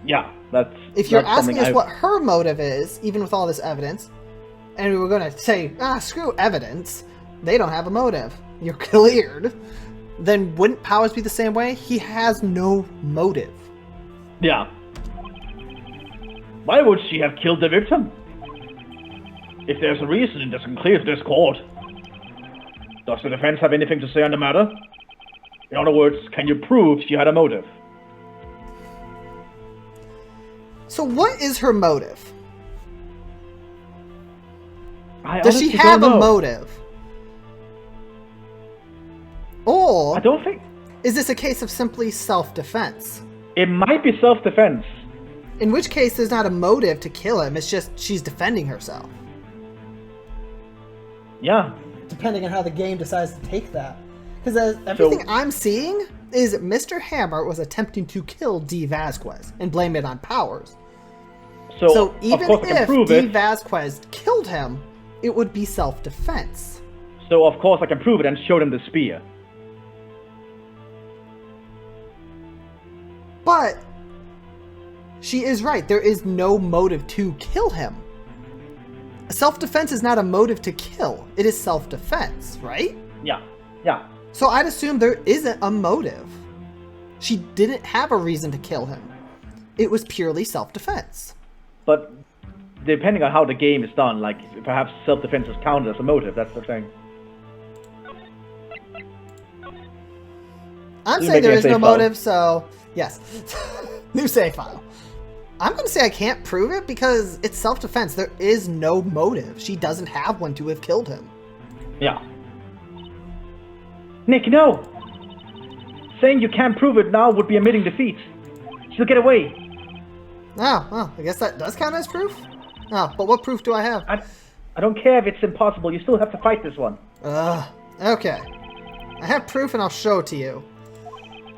Yeah, that's... If you're asking us what her motive is, even with all this evidence, and we were going to say, screw evidence, they don't have a motive, you're cleared, then wouldn't Powers be the same way? He has no motive. Yeah. Why would she have killed the victim? If there's a reason, it doesn't clear to this court. Does the defense have anything to say on the matter? In other words, can you prove she had a motive? So what is her motive? Does she have a motive? Or I don't think... is this a case of simply self-defense? It might be self-defense. In which case, there's not a motive to kill him, it's just she's defending herself. Yeah. Depending on how the game decides to take that. Because everything I'm seeing is Mr. Hammer was attempting to kill D. Vasquez and blame it on Powers. So even if D. Vasquez killed him, it would be self-defense. So of course I can prove it and show them the spear. But she is right. There is no motive to kill him. Self-defense is not a motive to kill. It is self-defense, right? Yeah. Yeah. So I'd assume there isn't a motive. She didn't have a reason to kill him. It was purely self-defense. But depending on how the game is done, like perhaps self-defense is counted as a motive, that's the thing. I'm saying there is no motive, so yes. New save file. I'm going to say I can't prove it because it's self-defense. There is no motive. She doesn't have one to have killed him. Yeah. Nick, no! Saying you can't prove it now would be admitting defeat. She'll get away. Oh, well, I guess that does count as proof. Oh, but what proof do I have? I don't care if it's impossible. You still have to fight this one. Okay. I have proof and I'll show it to you.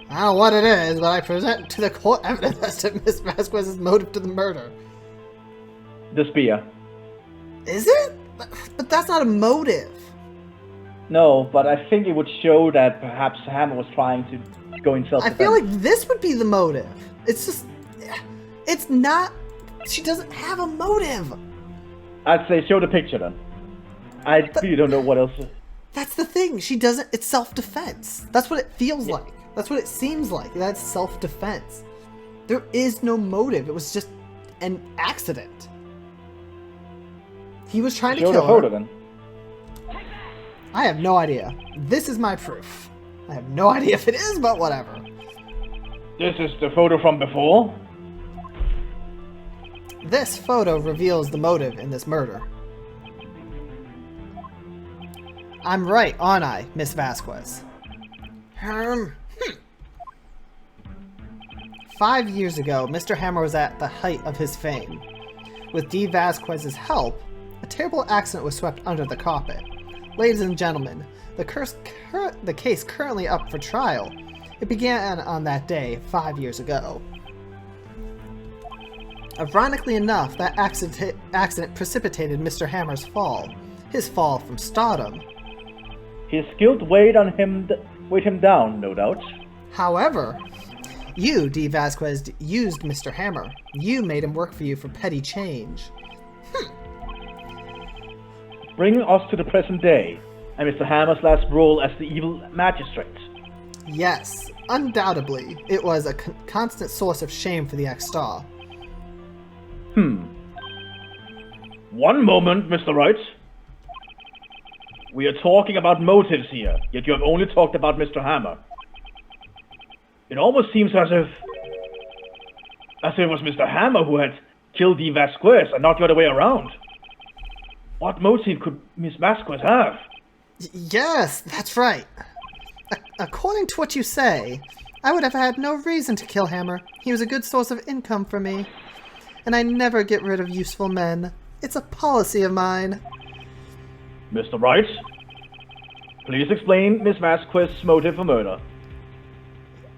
I don't know what it is, but I present to the court evidence as to Miss Vasquez's motive to the murder. The spear. Is it? But that's not a motive. No, but I think it would show that perhaps Hammer was trying to go in self-defense. I feel like this would be the motive. It's just... it's not... She doesn't have a motive. I'd say show the picture then. I really don't know what else... That's the thing. She doesn't. It's self-defense. That's what it feels like. That's what it seems like. That's self-defense. There is no motive. It was just an accident. He was trying to kill her. Photo, then. I have no idea. This is my proof. I have no idea if it is, but whatever. This is the photo from before. This photo reveals the motive in this murder. I'm right, aren't I, Miss Vasquez? 5 years ago, Mr. Hammer was at the height of his fame. With D. Vasquez's help, a terrible accident was swept under the carpet. Ladies and gentlemen, the case currently up for trial. It began on that day 5 years ago. Ironically enough, that accident precipitated Mr. Hammer's fall. His fall from stardom. His guilt weighed him down, no doubt. However, you, D. Vasquez, used Mr. Hammer. You made him work for you for petty change. Bringing us to the present day, and Mr. Hammer's last role as the evil magistrate. Yes, undoubtedly, it was a constant source of shame for the ex-star. One moment, Mr. Wright. We are talking about motives here, yet you have only talked about Mr. Hammer. It almost seems as if it was Mr. Hammer who had killed D. Vasquez and not the other way around. What motive could Miss Vasquez have? Yes, that's right. According to what you say, I would have had no reason to kill Hammer. He was a good source of income for me. And I never get rid of useful men. It's a policy of mine. Mr. Wright, please explain Miss Vasquez's motive for murder.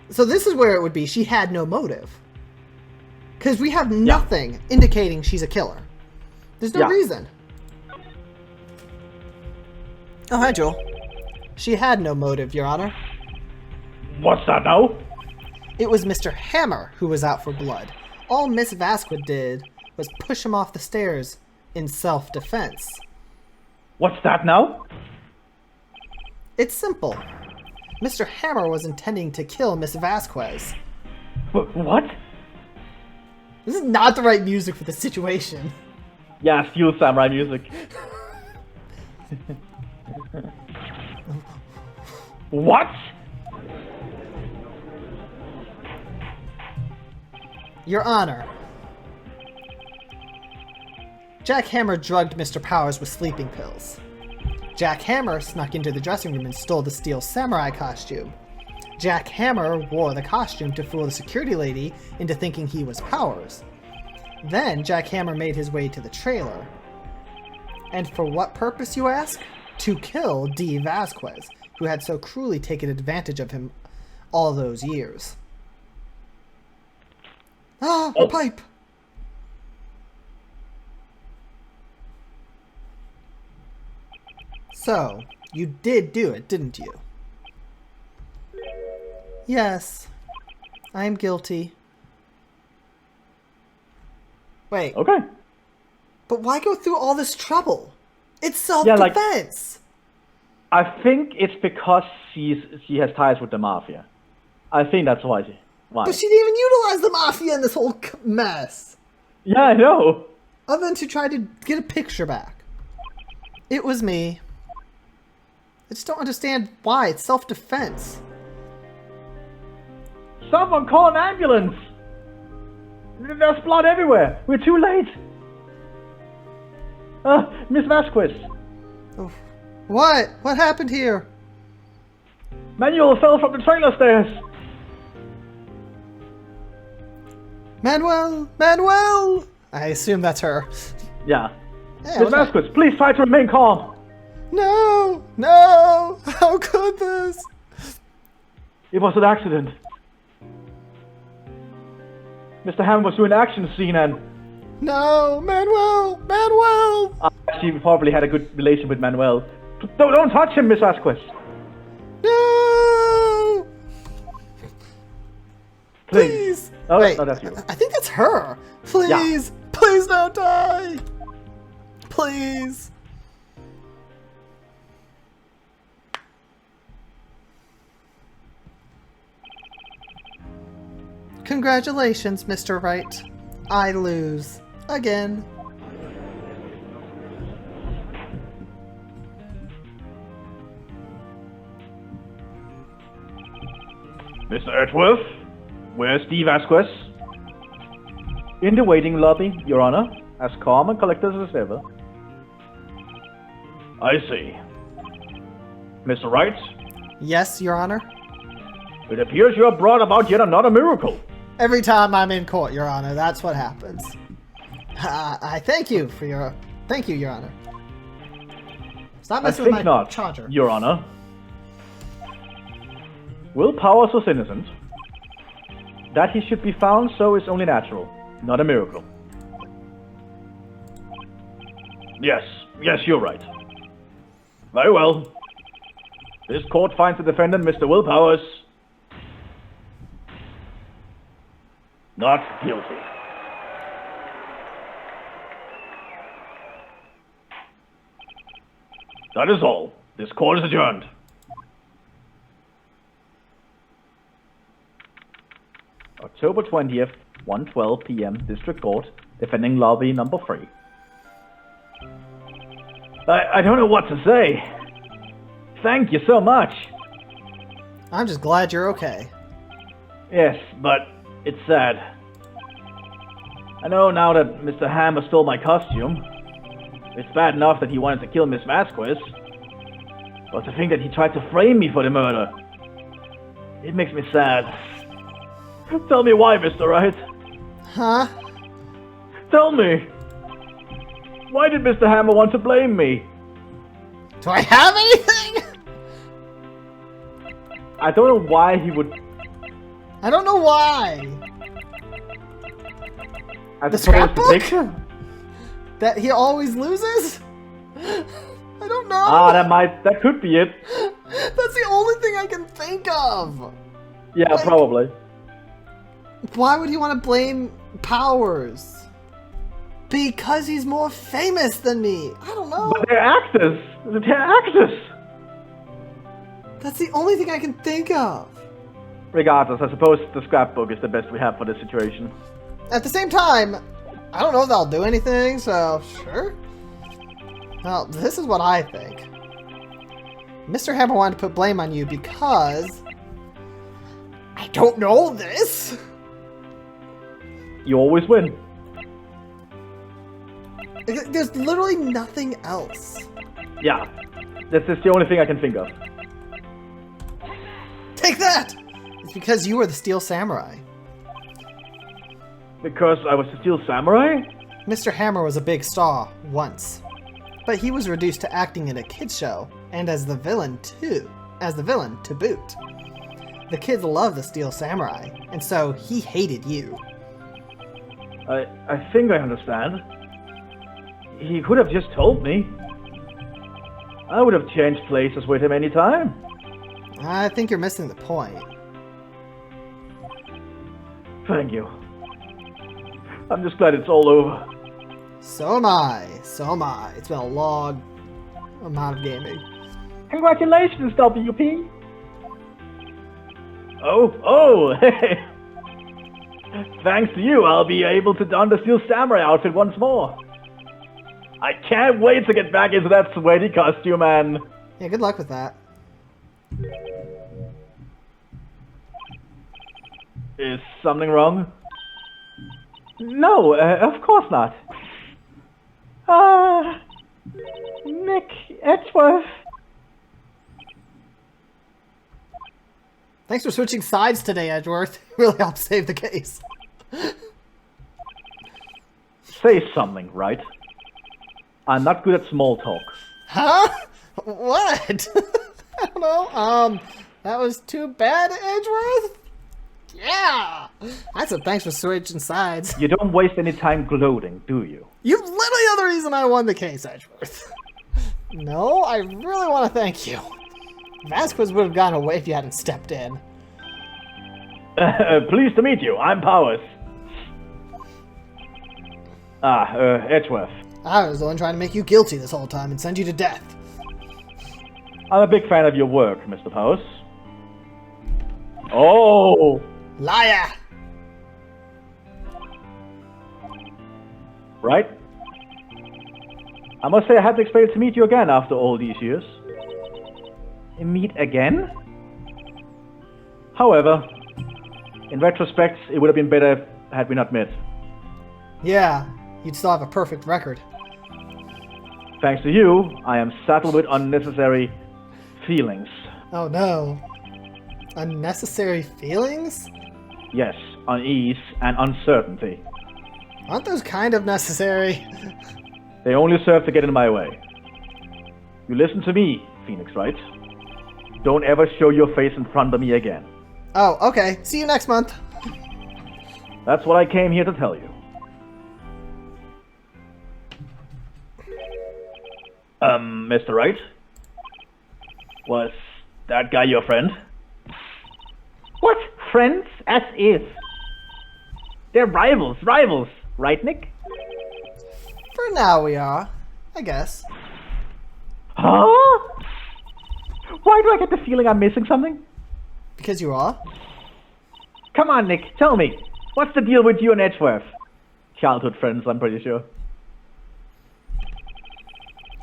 So this is where it would be she had no motive. Because we have nothing indicating she's a killer. There's no reason. Oh, hi, Joel. She had no motive, Your Honor. What's that now? It was Mr. Hammer who was out for blood. All Miss Vasquez did was push him off the stairs in self-defense. What's that now? It's simple. Mr. Hammer was intending to kill Miss Vasquez. What? This is not the right music for the situation. Yeah, Steel Samurai music. What? Your Honor. Jack Hammer drugged Mr. Powers with sleeping pills. Jack Hammer snuck into the dressing room and stole the steel samurai costume. Jack Hammer wore the costume to fool the security lady into thinking he was Powers. Then Jack Hammer made his way to the trailer. And for what purpose, you ask? To kill D. Vasquez, who had so cruelly taken advantage of him all those years. Ah, a pipe! So, you did do it, didn't you? Yes, I am guilty. Wait. Okay. But why go through all this trouble? It's self-defense! I think it's because she has ties with the mafia. I think that's why. But she didn't even utilize the mafia in this whole mess. Yeah, I know. Other than to try to get a picture back. It was me. I just don't understand why. It's self-defense. Someone call an ambulance! There's blood everywhere. We're too late. Miss Vasquez. Oh, what? What happened here? Manuel fell from the trailer stairs. Manuel! Manuel! I assume that's her. Yeah. Hey, Miss Vasquez, please try to remain calm. No! No! How could this? It was an accident. Mr. Ham was doing an action scene and... No! Manuel! Manuel! She probably had a good relation with Manuel. Don't touch him, Miss Vasquez. No! Please! Oh, wait, no, that's you. I think that's her. Please! Yeah. Please don't die! Please! Congratulations, Mr. Wright. I lose. Again. Mr. Edgeworth, where's Steve Vasquez? In the waiting lobby, Your Honor, as calm and collected as ever. I see. Mr. Wright? Yes, Your Honor? It appears you have brought about yet another miracle. Every time I'm in court, Your Honor, that's what happens. I thank you for your... Thank you, Your Honor. Stop messing with my not, charger. Your Honor. Will Powers was innocent. That he should be found so is only natural, not a miracle. Yes, you're right. Very well. This court finds the defendant, Mr. Will Powers, not guilty. That is all. This court is adjourned. October 20th, 1:12 p.m. District Court, defending lobby number 3. I don't know what to say. Thank you so much. I'm just glad you're okay. Yes, but it's sad. I know now that Mr. Hammer stole my costume. It's bad enough that he wanted to kill Miss Vasquez. But to think that he tried to frame me for the murder. It makes me sad. Tell me why, Mr. Wright. Huh? Tell me. Why did Mr. Hammer want to blame me? Do I have anything? I don't know why he would... I don't know why. The suppose scrapbook? the picture? That he always loses? I don't know. That could be it. That's the only thing I can think of. Yeah, Like, probably. Why would he want to blame Powers? Because he's more famous than me. I don't know. But they're actors. They're actors. That's the only thing I can think of. Regardless, I suppose the scrapbook is the best we have for this situation. At the same time, I don't know if they'll do anything, so sure. Well, this is what I think. Mr. Hammer wanted to put blame on you because... I don't know this! You always win. There's literally nothing else. Yeah, that's just the only thing I can think of. Take that! It's because you were the Steel Samurai. Because I was the Steel Samurai? Mr. Hammer was a big star once, but he was reduced to acting in a kids show, and as the villain to boot. The kids love the Steel Samurai, and so he hated you. I think I understand. He could have just told me. I would have changed places with him any time. I think you're missing the point. Thank you. I'm just glad it's all over. So am I. So am I. It's been a long amount of gaming. Congratulations, WP! Oh, hey! Thanks to you, I'll be able to don the Steel Samurai outfit once more. I can't wait to get back into that sweaty costume, man. Yeah, good luck with that. Is something wrong? No, of course not. Nick Edgeworth. Thanks for switching sides today, Edgeworth. Really helped save the case. Say something, right? I'm not good at small talk. Huh? What? I don't know. That was too bad, Edgeworth? Yeah! I said thanks for switching sides. You don't waste any time gloating, do you? You literally are the reason I won the case, Edgeworth. No, I really want to thank you. Vasquez would have gone away if you hadn't stepped in. Pleased to meet you. I'm Powers. Edgeworth. I was the one trying to make you guilty this whole time and send you to death. I'm a big fan of your work, Mr. Powers. Oh! Liar! right? I must say I had the experience to meet you again after all these years. Meet again? However, in retrospect, it would have been better had we not met. Yeah, you'd still have a perfect record. Thanks to you, I am saddled with unnecessary feelings. Oh no. Unnecessary feelings? Yes, unease and uncertainty. Aren't those kind of necessary? They only serve to get in my way. You listen to me, Phoenix, right? Don't ever show your face in front of me again. Oh, okay. See you next month. That's what I came here to tell you. Mr. Wright? Was that guy your friend? What? Friends? As if. They're rivals, right, Nick? For now we are, I guess. Huh? Why do I get the feeling I'm missing something? Because you are? Come on, Nick, tell me. What's the deal with you and Edgeworth? Childhood friends, I'm pretty sure.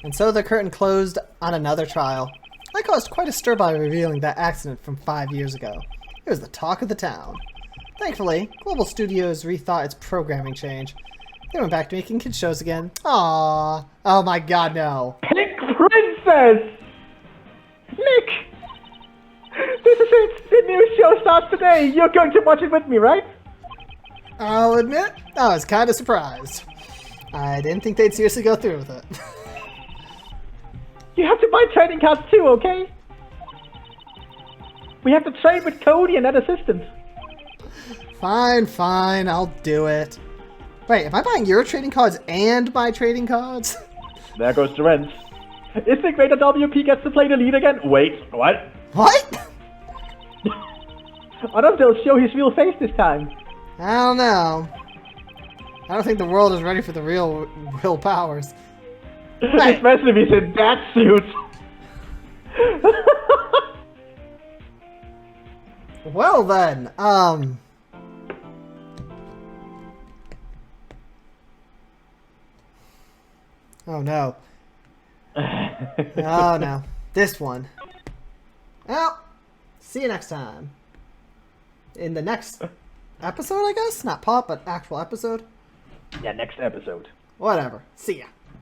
And so the curtain closed on another trial. I caused quite a stir by revealing that accident from 5 years ago. It was the talk of the town. Thankfully, Global Studios rethought its programming change. They went back to making kids shows again. Aww. Oh my god, no. Pink Princess! Nick! This is it! The new show starts today! You're going to watch it with me, right? I'll admit, I was kind of surprised. I didn't think they'd seriously go through with it. You have to buy trading cards too, okay? We have to trade with Cody and that assistant. Fine, I'll do it. Wait, am I buying your trading cards and my trading cards? There goes the rent. Isn't it great that WP gets to play the lead again? Wait, what? What? I don't think he'll show his real face this time. I don't know. I don't think the world is ready for the real powers. Hey. Especially if he's in that suit. Well then, oh no. Oh no. This one. Well, see you next time. In the next episode, I guess? Not pop, but actual episode. Yeah, next episode. Whatever. See ya.